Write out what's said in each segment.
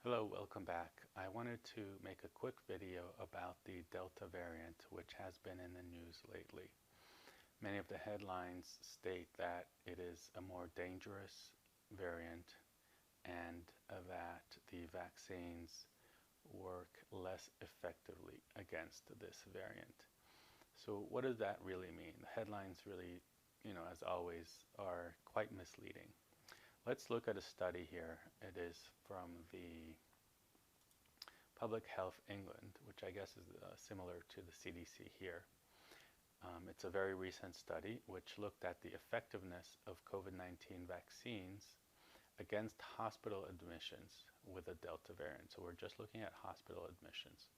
Hello, welcome back. I wanted to make a quick video about the Delta variant, which has been in the news lately. Many of the headlines state that it is a more dangerous variant and that the vaccines work less effectively against this variant. So, what does that really mean? The headlines really, as always, are quite misleading. Let's look at a study here. It is from the Public Health England, which I guess is similar to the CDC here. It's a very recent study which looked at the effectiveness of COVID-19 vaccines against hospital admissions with a Delta variant. So we're just looking at hospital admissions.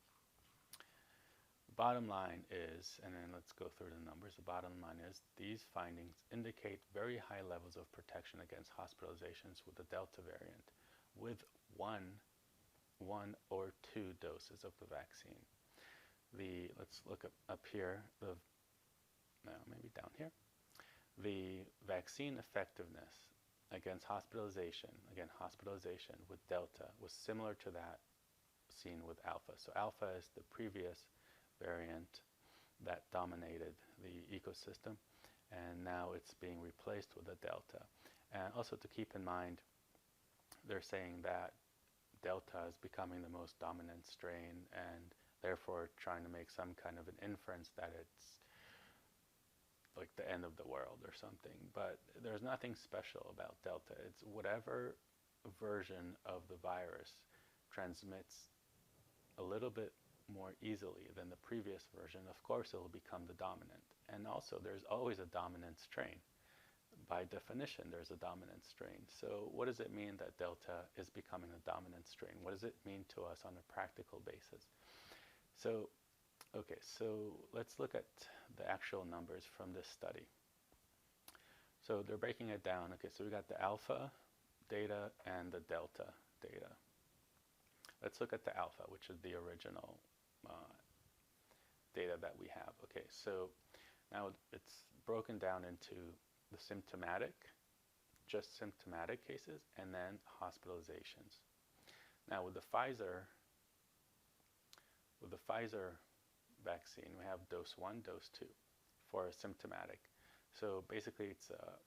The bottom line is, and then let's go through the numbers, the bottom line is these findings indicate very high levels of protection against hospitalizations with the Delta variant with one or two doses of the vaccine. Let's look up here, maybe down here. The vaccine effectiveness against hospitalization, again, hospitalization with Delta was similar to that seen with Alpha. So Alpha is the previous variant that dominated the ecosystem, and now it's being replaced with a Delta. And also to keep in mind, they're saying that Delta is becoming the most dominant strain and therefore trying to make some kind of an inference that it's like the end of the world or something. But there's nothing special about Delta. It's whatever version of the virus transmits a little bit more easily than the previous version. Of course, it will become the dominant. And also, there's always a dominant strain. By definition, there's a dominant strain. So what does it mean that Delta is becoming a dominant strain? What does it mean to us on a practical basis? So let's look at the actual numbers from this study. So they're breaking it down. Okay, so we got the alpha data and the delta data. Let's look at the alpha, which is the original data that we have. Okay, so now it's broken down into the symptomatic, just symptomatic cases, and then hospitalizations. Now with the Pfizer vaccine, we have dose 1, dose 2 for symptomatic. So basically it's a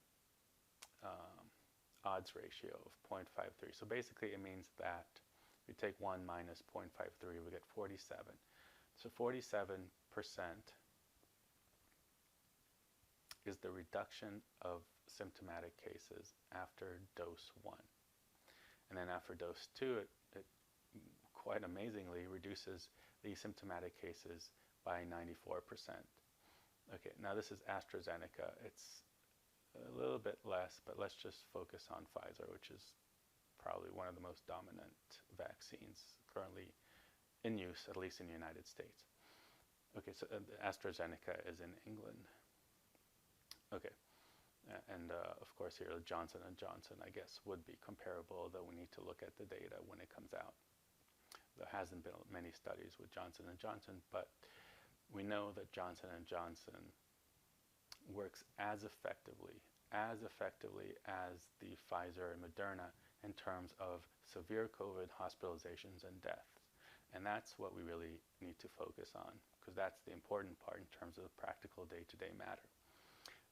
odds ratio of 0.53. So basically it means that we take 1 minus 0.53, we get 47. So 47% is the reduction of symptomatic cases after dose 1. And then after dose 2, it quite amazingly reduces the symptomatic cases by 94%. Okay, now this is AstraZeneca. It's a little bit less, but let's just focus on Pfizer, which is probably one of the most dominant vaccines currently in use, at least in the United States. Okay, so AstraZeneca is in England. Okay, and of course here Johnson & Johnson, I guess, would be comparable, though we need to look at the data when it comes out. There hasn't been many studies with Johnson & Johnson, but we know that Johnson & Johnson works as effectively as the Pfizer and Moderna in terms of severe COVID hospitalizations and deaths. And that's what we really need to focus on, because that's the important part in terms of practical day-to-day matter.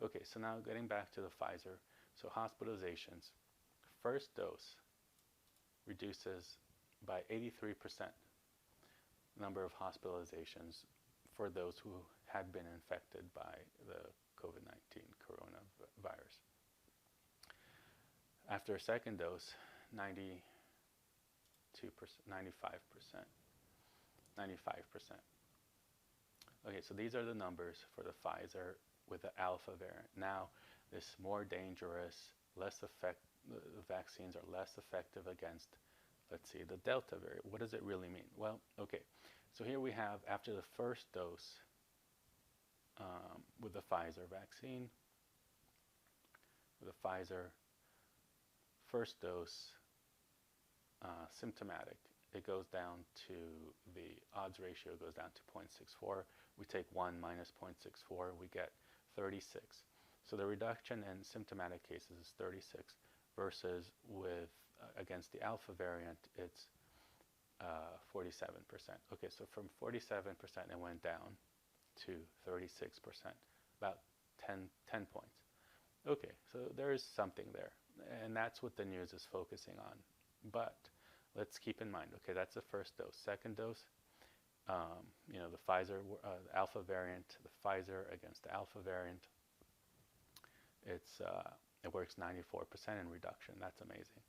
Okay, so now getting back to the Pfizer. So hospitalizations, first dose reduces by 83% number of hospitalizations for those who had been infected by the COVID-19 coronavirus. After a second dose, 92%, 95%. Okay, so these are the numbers for the Pfizer with the alpha variant. Now, this more dangerous, the vaccines are less effective against, let's see, the Delta variant. What does it really mean? Well, okay, so here we have, after the first dose with the Pfizer vaccine, with the Pfizer first dose symptomatic, it goes down to, the odds ratio goes down to 0.64. We take 1 minus 0.64, we get 36. So the reduction in symptomatic cases is 36 versus with against the alpha variant, it's 47%. Okay, so from 47% it went down to 36%, about 10 points. Okay, so there is something there, and that's what the news is focusing on. But let's keep in mind, okay, that's the first dose. Second dose, the Pfizer, alpha variant, the Pfizer against the alpha variant, it works 94% in reduction. That's amazing.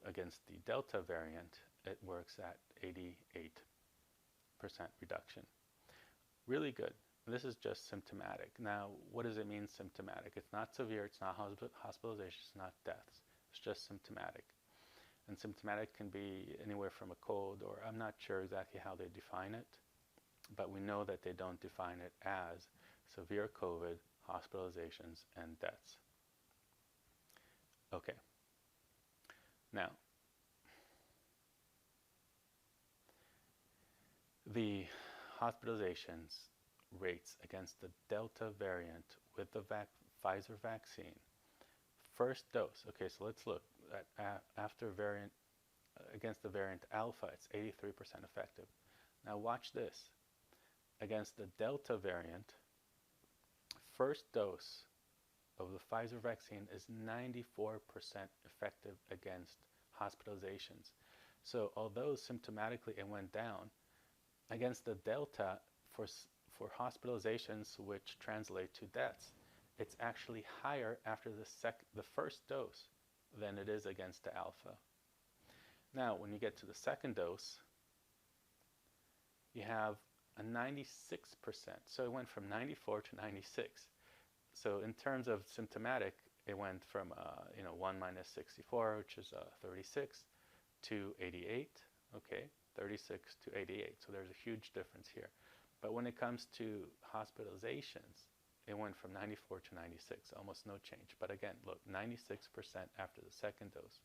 Against the Delta variant, it works at 88% reduction. Really good. This is just symptomatic. Now, what does it mean, symptomatic? It's not severe, it's not hospitalization, it's not deaths. It's just symptomatic. And symptomatic can be anywhere from a cold, or I'm not sure exactly how they define it, but we know that they don't define it as severe COVID, hospitalizations, and deaths. Okay. Now, the hospitalizations rates against the Delta variant with the Pfizer vaccine, first dose, okay, so let's look at after variant, against the variant Alpha, it's 83% effective. Now watch this. Against the Delta variant, first dose of the Pfizer vaccine is 94% effective against hospitalizations. So although symptomatically it went down, against the Delta, for hospitalizations, which translate to deaths, it's actually higher after the first dose than it is against the Alpha. Now, when you get to the second dose, you have a 96%. So it went from 94 to 96. So in terms of symptomatic, it went from 1 minus 64, which is 36, to 88. Okay, 36 to 88. So there's a huge difference here. But when it comes to hospitalizations, it went from 94 to 96, almost no change. But again, look, 96% after the second dose.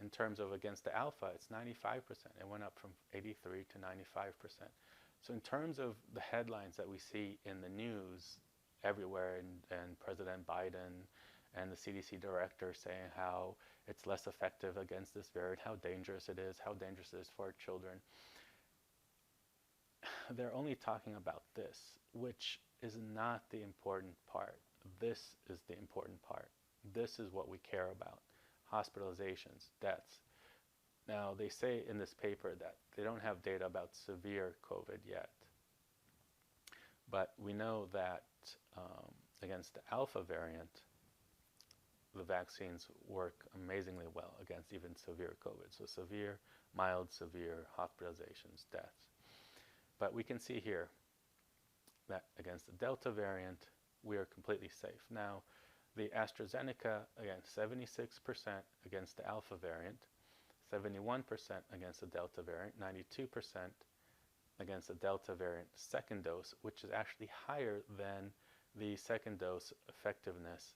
In terms of against the Alpha, it's 95%. It went up from 83 to 95%. So in terms of the headlines that we see in the news everywhere, and President Biden and the CDC director saying how it's less effective against this variant, how dangerous it is for our children, they're only talking about this, which is not the important part. This is the important part. This is what we care about. Hospitalizations, deaths. Now, they say in this paper that they don't have data about severe COVID yet. But we know that against the Alpha variant, the vaccines work amazingly well against even severe COVID. So severe, mild, severe, hospitalizations, deaths. But we can see here that against the Delta variant, we are completely safe. Now, the AstraZeneca, again, 76% against the Alpha variant, 71% against the Delta variant, 92% against the Delta variant second dose, which is actually higher than the second dose effectiveness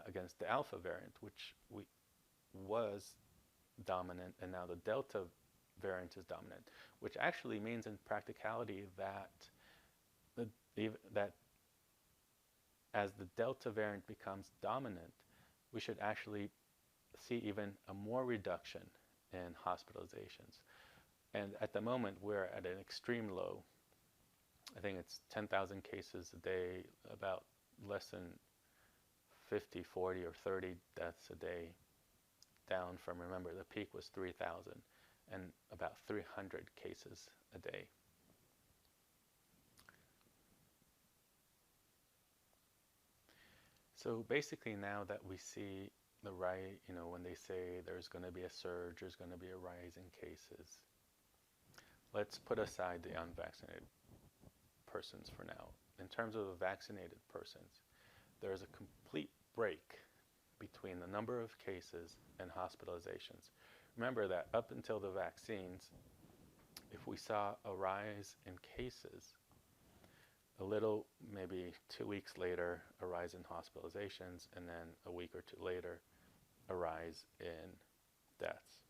against the Alpha variant, which was dominant, and now the Delta variant is dominant, which actually means in practicality that that as the Delta variant becomes dominant, we should actually see even a more reduction in hospitalizations. And at the moment, we're at an extreme low. I think it's 10,000 cases a day, about less than 50, 40, or 30 deaths a day, down from, remember, the peak was 3,000, and about 300 cases a day. So basically, now that we see the rise, when they say there's going to be a surge, there's going to be a rise in cases, let's put aside the unvaccinated persons for now. In terms of the vaccinated persons, there's a complete break between the number of cases and hospitalizations. Remember that up until the vaccines, if we saw a rise in cases, a little, maybe 2 weeks later, a rise in hospitalizations, and then a week or two later, a rise in deaths.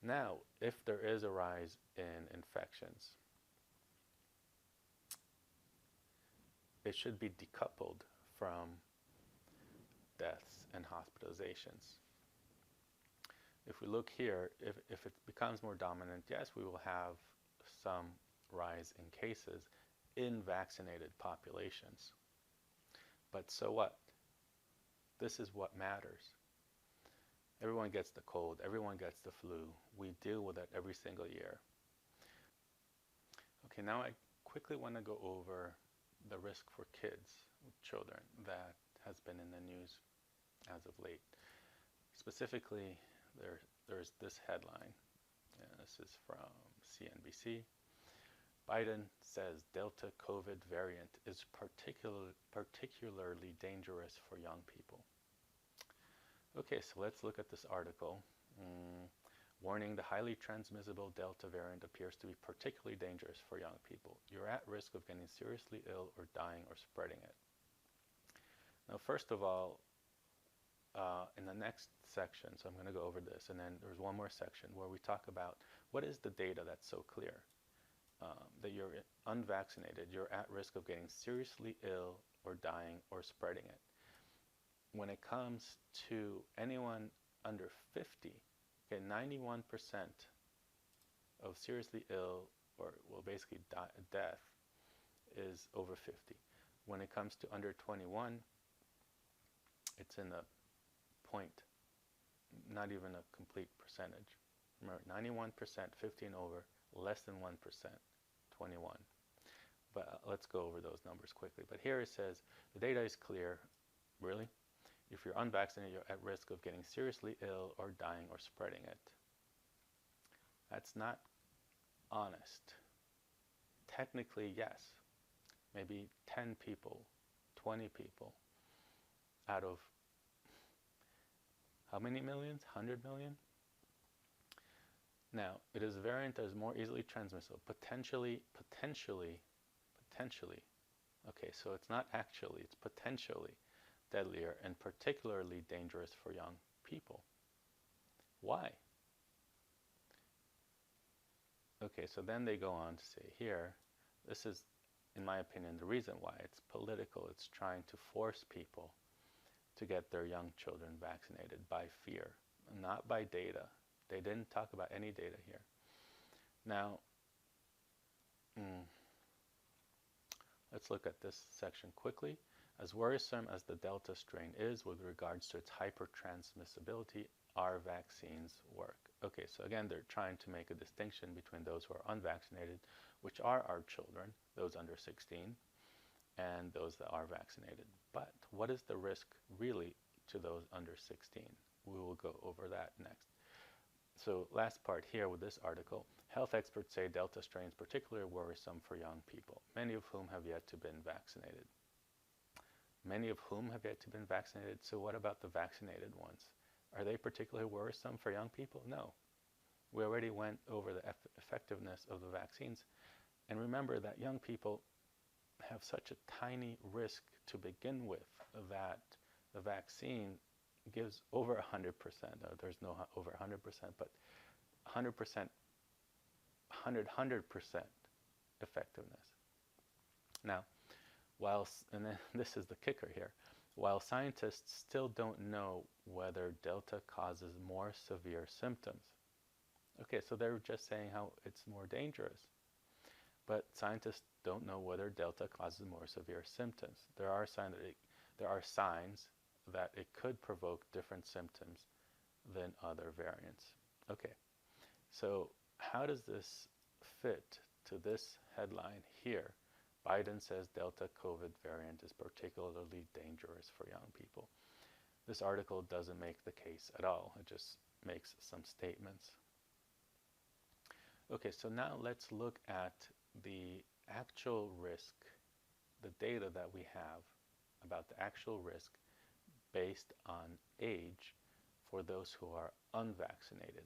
Now, if there is a rise in infections, it should be decoupled from deaths and hospitalizations. If we look here, if it becomes more dominant, yes, we will have some rise in cases in vaccinated populations. But so what? This is what matters. Everyone gets the cold, everyone gets the flu. We deal with it every single year. Okay, now I quickly want to go over the risk for kids, children, that has been in the news as of late. Specifically, there's this headline. This is from CNBC. Biden says Delta COVID variant is particularly dangerous for young people. Okay, so let's look at this article. Warning, the highly transmissible Delta variant appears to be particularly dangerous for young people. You're at risk of getting seriously ill or dying or spreading it. Now, first of all, in the next section, so I'm going to go over this, and then there's one more section where we talk about what is the data that's so clear that you're unvaccinated, you're at risk of getting seriously ill or dying or spreading it. When it comes to anyone under 50, okay, 91% of seriously ill or, well, basically death is over 50. When it comes to under 21, it's in the point, not even a complete percentage. Remember, 91%, 50 and over, less than 1%, 21. But let's go over those numbers quickly. But here it says, the data is clear. Really? If you're unvaccinated, you're at risk of getting seriously ill or dying or spreading it. That's not honest. Technically, yes. Maybe 10 people, 20 people out of how many millions? 100 million? Now, it is a variant that is more easily transmissible, potentially. Okay, so it's not actually, it's potentially deadlier and particularly dangerous for young people. Why? Okay, so then they go on to say here, this is, in my opinion, the reason why. It's political. It's trying to force people to get their young children vaccinated by fear, not by data. They didn't talk about any data here. Now, let's look at this section quickly. As worrisome as the Delta strain is with regards to its hypertransmissibility, our vaccines work. Okay, so again, they're trying to make a distinction between those who are unvaccinated, which are our children, those under 16, and those that are vaccinated. But what is the risk really to those under 16? We will go over that next. So last part here with this article, health experts say Delta strain is particularly worrisome for young people, many of whom have yet to been vaccinated. Many of whom have yet to been vaccinated. So what about the vaccinated ones? Are they particularly worrisome for young people? No. We already went over the effectiveness of the vaccines. And remember that young people have such a tiny risk to begin with that the vaccine gives over 100%. There's no over 100%, but 100%, 100% effectiveness. Now, and then this is the kicker here, while scientists still don't know whether Delta causes more severe symptoms. Okay, so they're just saying how it's more dangerous. But scientists don't know whether Delta causes more severe symptoms. There are signs that it could provoke different symptoms than other variants. Okay, so how does this fit to this headline here? Biden says Delta COVID variant is particularly dangerous for young people. This article doesn't make the case at all. It just makes some statements. Okay, so now let's look at the actual risk, the data that we have about the actual risk based on age for those who are unvaccinated.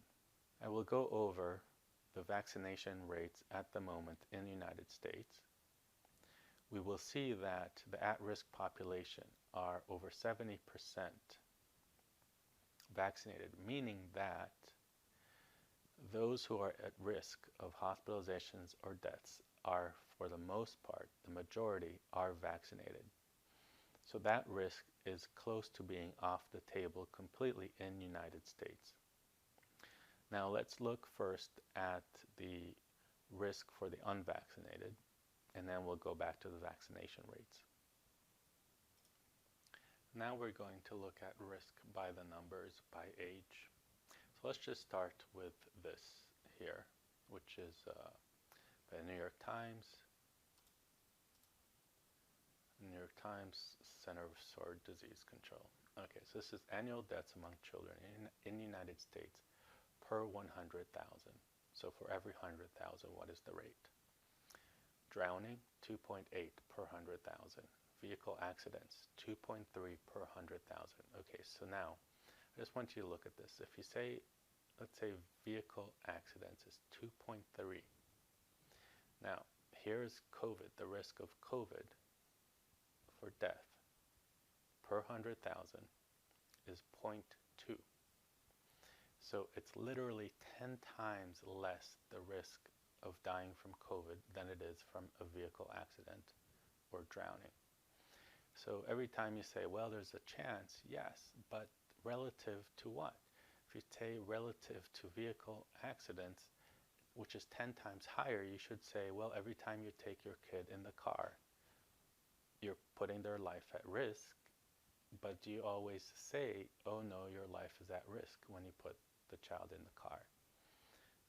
I will go over the vaccination rates at the moment in the United States. We will see that the at-risk population are over 70% vaccinated, meaning that those who are at risk of hospitalizations or deaths are, for the most part, the majority are vaccinated. So that risk is close to being off the table completely in the United States. Now let's look first at the risk for the unvaccinated, and then we'll go back to the vaccination rates. Now we're going to look at risk by the numbers by age. So let's just start with this here, which is by the New York Times Center for Disease Control. Okay, so this is annual deaths among children in the United States per 100,000. So for every 100,000, what is the rate? Drowning, 2.8 per 100,000. Vehicle accidents, 2.3 per 100,000. Okay, so now I just want you to look at this. If you say, let's say vehicle accidents is 2.3. Now, here's COVID, the risk of COVID for death per 100,000 is 0.2. So it's literally 10 times less the risk of dying from COVID than it is from a vehicle accident or drowning. So every time you say, well, there's a chance, yes, but relative to what? If you say relative to vehicle accidents, which is 10 times higher, you should say, well, every time you take your kid in the car, you're putting their life at risk, but do you always say, oh no, your life is at risk when you put the child in the car?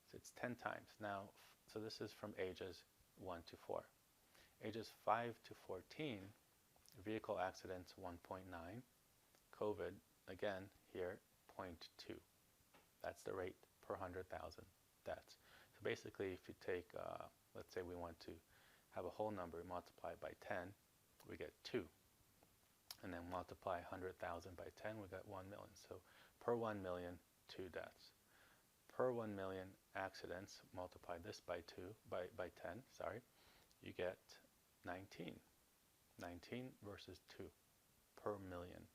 So it's 10 times. Now, so this is from ages 1 to 4. Ages 5 to 14, vehicle accidents 1.9, COVID, again, here, 0.2. That's the rate per 100,000 deaths. So basically, if you take, let's say we want to have a whole number multiplied by 10, we get 2. And then multiply 100,000 by 10, we got 1 million. So per 1 million, 2 deaths. Per 1 million accidents, multiply this by 10, you get 19. 19 versus 2 per million.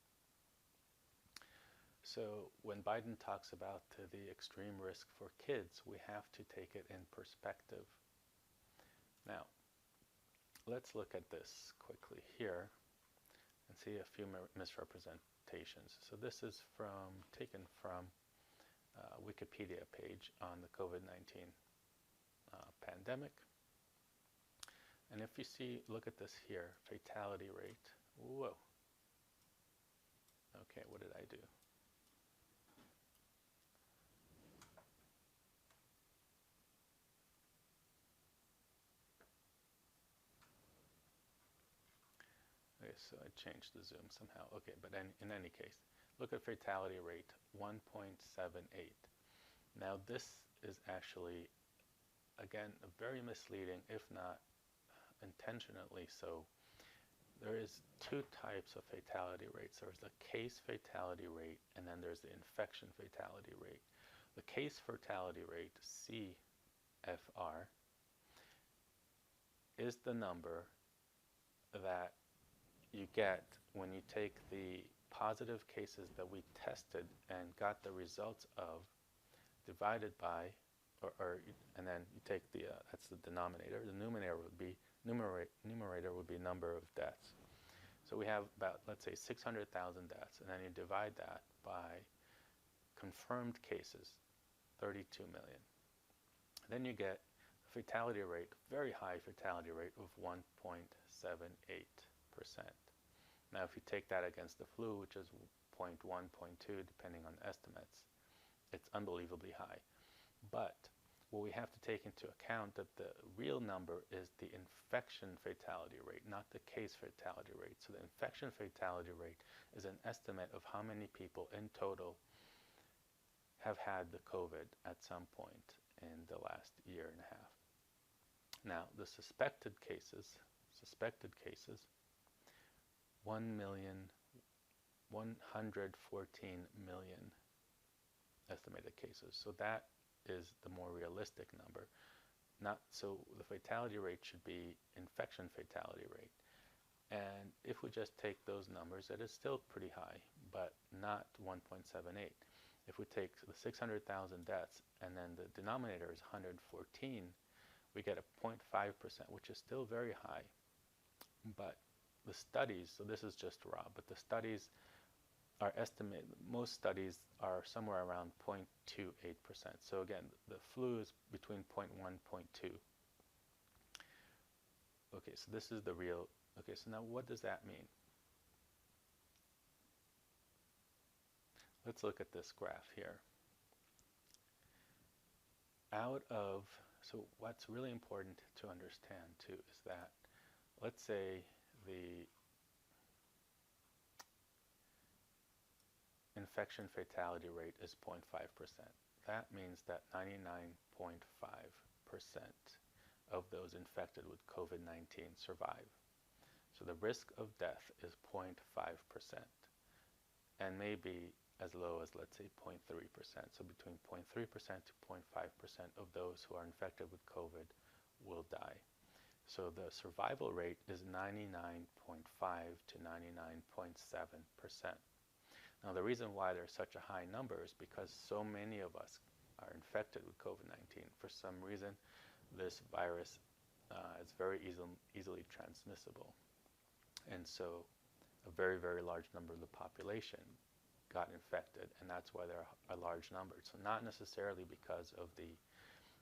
So when Biden talks about the extreme risk for kids, we have to take it in perspective. Now, let's look at this quickly here and see a few misrepresentations. So this is taken from Wikipedia page on the COVID-19 pandemic. And if you see, look at this here, fatality rate. Whoa. Okay, what did I do? Okay, so I changed the zoom somehow. Okay, but in any case, look at fatality rate, 1.78. Now this is actually, again, very misleading, if not intentionally so. There is two types of fatality rates. There's the case fatality rate, and then there's the infection fatality rate. The case fatality rate, CFR, is the number that you get when you take the positive cases that we tested and got the results of, divided by, and then you take the, that's the denominator. The numerator would be number of deaths. So we have about, let's say, 600,000 deaths, and then you divide that by confirmed cases, 32 million. Then you get a fatality rate, very high fatality rate of 1.78%. Now, if you take that against the flu, which is 0.1, 0.2, depending on estimates, it's unbelievably high. But what we have to take into account that the real number is the infection fatality rate, not the case fatality rate. So the infection fatality rate is an estimate of how many people in total have had the COVID at some point in the last year and a half. Now, the suspected cases, 114 million estimated cases. So that is the more realistic number. So the fatality rate should be infection fatality rate. And if we just take those numbers, it is still pretty high, but not 1.78. If we take the 600,000 deaths and then the denominator is 114, we get a 0.5%, which is still very high. But the studies, so this is just raw, but the studies our estimate, most studies are somewhere around 0.28%. So again, the flu is between 0.1 and 0.2. Okay, so this is the real, okay, so now what does that mean? Let's look at this graph here. So what's really important to understand too is that, let's say the infection fatality rate is 0.5%. That means that 99.5% of those infected with COVID-19 survive. So the risk of death is 0.5%, and maybe as low as, let's say, 0.3%. So between 0.3% to 0.5% of those who are infected with COVID will die. So the survival rate is 99.5 to 99.7%. Now the reason why there's such a high number is because so many of us are infected with COVID-19. For some reason, this virus is very easily transmissible. And so a very, very large number of the population got infected, and that's why there are large numbers. So not necessarily because of the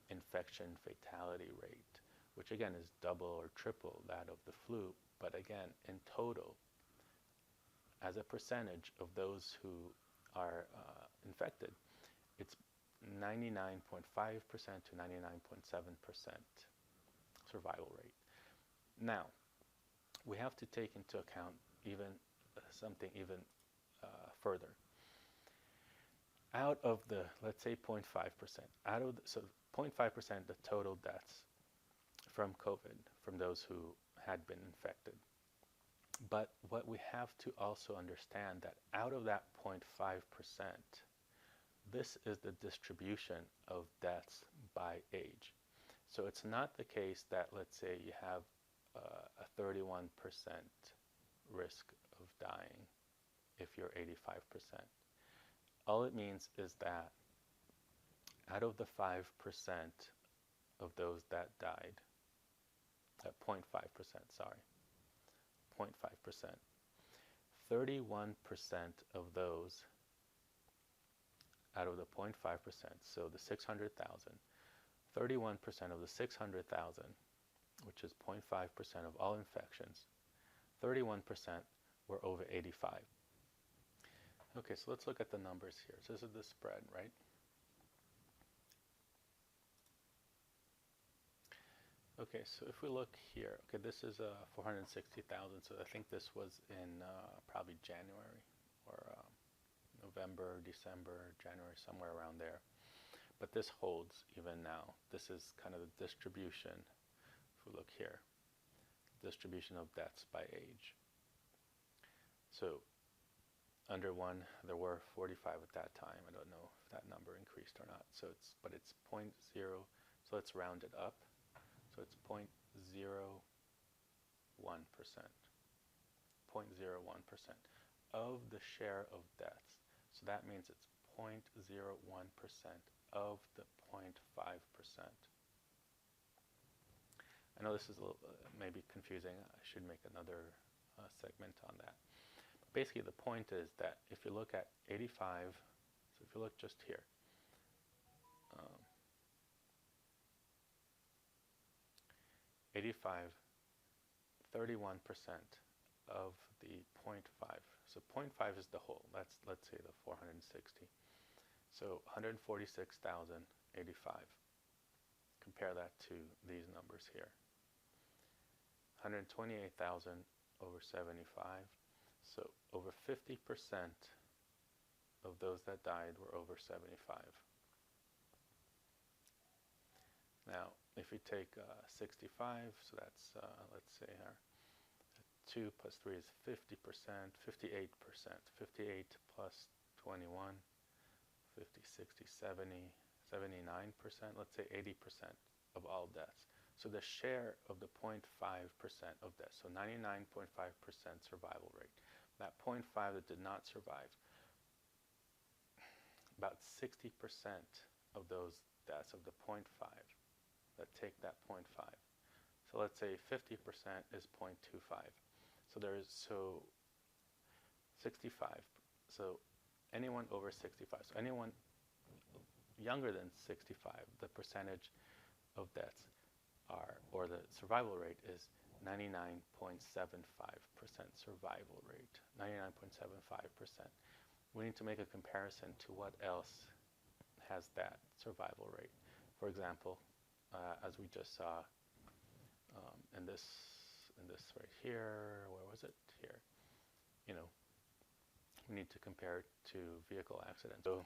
infection fatality rate, which again is double or triple that of the flu, but again, in total, as a percentage of those who are infected, it's 99.5% to 99.7% survival rate. Now, we have to take into account something even further. Out of the, let's say 0.5%, so 0.5% the total deaths from COVID, from those who had been infected. But what we have to also understand that out of that 0.5%, this is the distribution of deaths by age. So it's not the case that, let's say, you have a 31% risk of dying if you're 85%. All it means is that out of the 5% of those that died, 0.5%, sorry, 0.5%, 31% of those out of the 0.5%, so the 600,000, 31% of the 600,000, which is 0.5% of all infections, 31% were over 85. Okay, so let's look at the numbers here. So this is the spread, right? Okay, so if we look here, okay, this is 460,000, so I think this was in probably January or November, December, January, somewhere around there. But this holds even now. This is kind of the distribution, if we look here, distribution of deaths by age. So under one, there were 45 at that time. I don't know if that number increased or not. So but it's 0.0, so let's round it up. So it's 0.01%, 0.01% of the share of deaths. So that means it's 0.01% of the 0.5%. I know this is a little maybe confusing. I should make another segment on that. But basically, the point is that if you look at 85, so if you look just here, 85, 31% of the 0.5. So 0.5 is the whole. Let's say the 460. So 146,085. Compare that to these numbers here. 128,000 over 75. So over 50% of those that died were over 75. Now, if we take 65, so that's, let's say here, 2 plus 3 is 50%, 58%, 58 plus 21, 50, 60, 70, 79%, let's say 80% of all deaths. So the share of the 0.5% of deaths, so 99.5% survival rate, that 0.5 that did not survive, about 60% of those deaths of the 0.5 that take that 0.5. So let's say 50% is 0.25. So 65, So anyone over 65, so anyone younger than 65, the percentage of deaths are, or the survival rate is 99.75% survival rate, 99.75%. We need to make a comparison to what else has that survival rate. For example, as we just saw in this right here, where was it? Here. You know, we need to compare it to vehicle accidents. So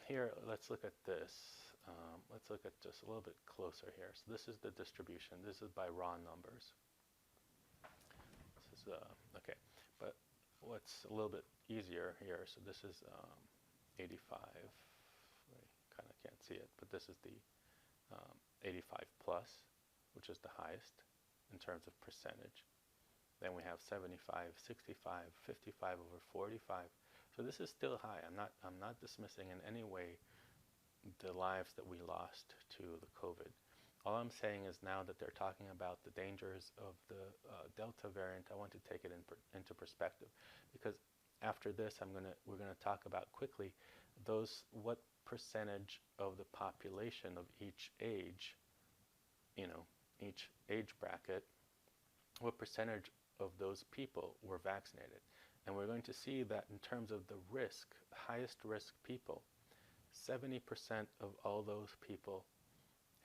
here, let's look at this. Let's look at just a little bit closer here. So this is the distribution. This is by raw numbers. This is okay, but what's a little bit easier here? So this is 85. I kind of can't see it, but this is the 85 plus, which is the highest in terms of percentage. Then we have 75, 65, 55 over 45. So this is still high. I'm not dismissing in any way the lives that we lost to the COVID. All I'm saying is now that they're talking about the dangers of the Delta variant, I want to take it into perspective, because after this we're gonna talk about quickly what percentage of the population of each age, each age bracket, what percentage of those people were vaccinated. And we're going to see that in terms of the risk, highest risk people, 70% of all those people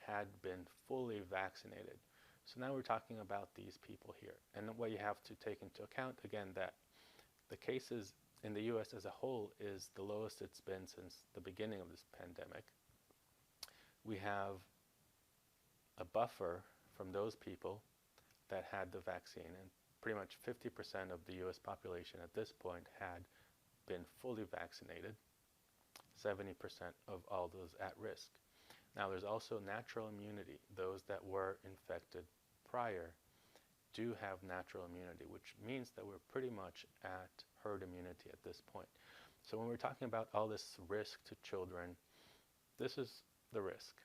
had been fully vaccinated. So now we're talking about these people here. And what you have to take into account, again, that the cases in the US as a whole is the lowest it's been since the beginning of this pandemic. We have a buffer from those people that had the vaccine, and pretty much 50% of the US population at this point had been fully vaccinated, 70% of all those at risk. Now there's also natural immunity. Those that were infected prior do have natural immunity, which means that we're pretty much at herd immunity at this point. So when we're talking about all this risk to children, this is the risk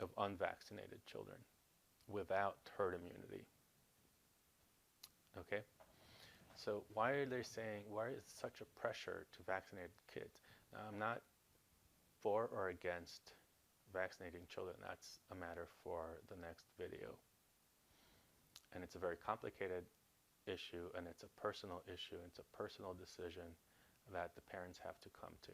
of unvaccinated children without herd immunity. Okay? So why are is such a pressure to vaccinate kids? Now, I'm not for or against vaccinating children. That's a matter for the next video. And it's a very complicated issue, and it's a personal issue, and it's a personal decision that the parents have to come to.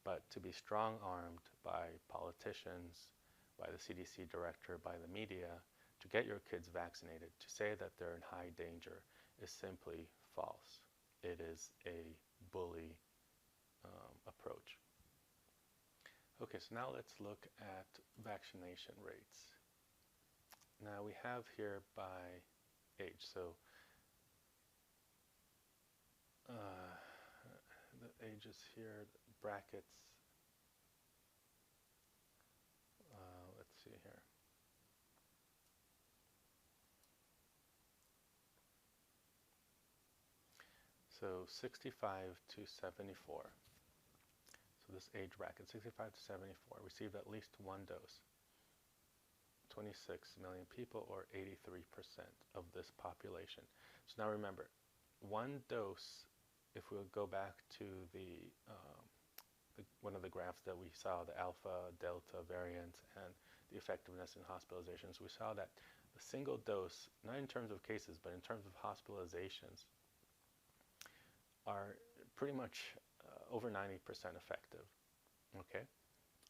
But to be strong-armed by politicians, by the CDC director, by the media, to get your kids vaccinated, to say that they're in high danger, is simply false. It is a bully approach. Okay, so now let's look at vaccination rates. Now we have here by age. So the ages here, the brackets. Let's see here. So 65 to 74. So this age bracket, 65 to 74, received at least one dose. 26 million people, or 83% of this population. So now remember, one dose, if we'll go back to one of the graphs that we saw, the alpha, delta variant, and the effectiveness in hospitalizations, we saw that the single dose, not in terms of cases, but in terms of hospitalizations, are pretty much over 90% effective. Okay?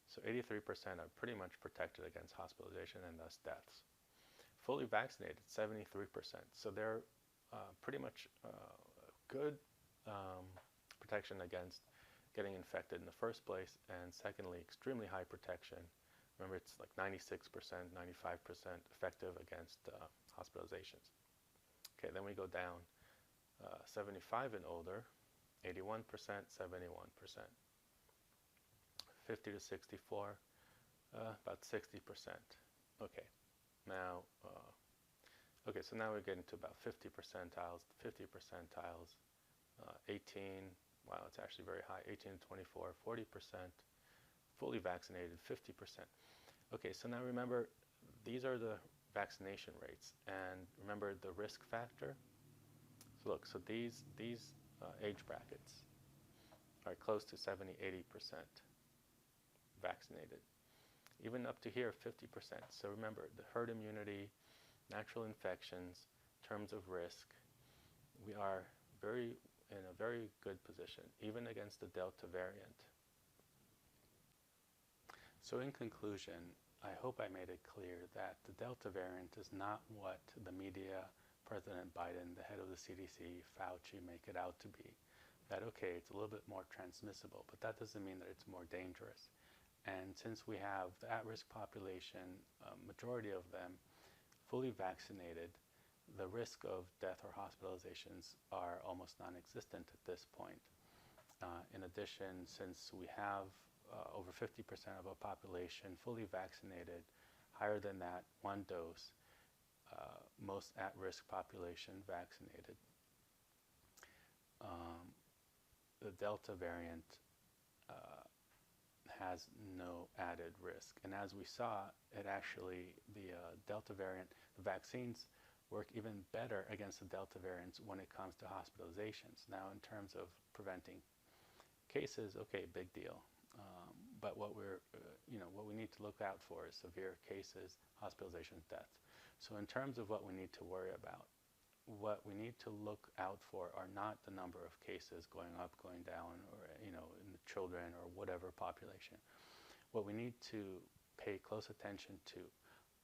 So 83% are pretty much protected against hospitalization and thus deaths. Fully vaccinated, 73%. So they're pretty much good protection against getting infected in the first place, and secondly, extremely high protection. Remember, it's like 96%, 95% effective against hospitalizations. Okay, then we go down 75 and older, 81%, 71%. 50 to 64, about 60%. Okay, now, so now we're getting to about 50 percentiles, 18, wow, it's actually very high, 18 to 24, 40%, fully vaccinated, 50%. Okay, so now remember, these are the vaccination rates, and remember the risk factor. So look, so these age brackets, are close to 70-80% vaccinated. Even up to here, 50%. So remember, the herd immunity, natural infections, terms of risk, we are in a very good position, even against the Delta variant. So in conclusion, I hope I made it clear that the Delta variant is not what the media, President Biden, the head of the CDC, Fauci make it out to be. That, okay, it's a little bit more transmissible, but that doesn't mean that it's more dangerous. And since we have the at-risk population, majority of them fully vaccinated, the risk of death or hospitalizations are almost non-existent at this point. In addition, since we have over 50% of a population fully vaccinated, higher than that, one dose, most at-risk population vaccinated. The Delta variant has no added risk. And as we saw, it actually, the Delta variant, the vaccines work even better against the Delta variants when it comes to hospitalizations. Now, in terms of preventing cases, okay, big deal. But what what we need to look out for is severe cases, hospitalizations, deaths. So in terms of what we need to worry about, what we need to look out for are not the number of cases going up, going down, or in the children or whatever population. What we need to pay close attention to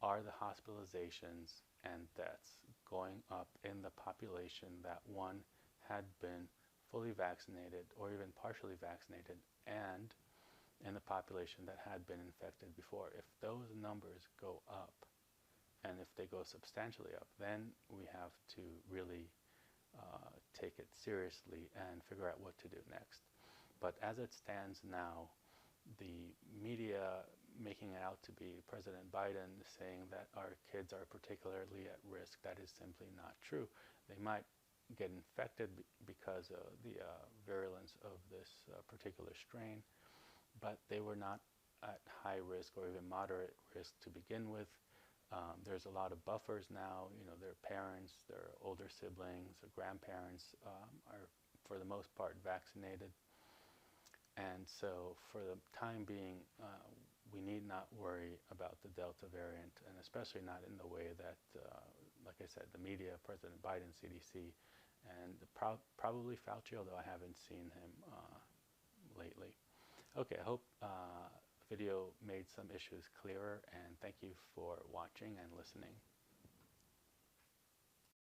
are the hospitalizations and deaths going up in the population that one had been fully vaccinated or even partially vaccinated, and in the population that had been infected before. If those numbers go up, and if they go substantially up, then we have to really take it seriously and figure out what to do next. But as it stands now, the media making it out to be President Biden saying that our kids are particularly at risk, that is simply not true. They might get infected because of the virulence of this particular strain, but they were not at high risk or even moderate risk to begin with. There's a lot of buffers now, their parents, their older siblings, their grandparents are for the most part vaccinated. And so for the time being, we need not worry about the Delta variant, and especially not in the way that, like I said, the media, President Biden, CDC, and probably Fauci, although I haven't seen him lately. Okay, I hope the video made some issues clearer, and thank you for watching and listening.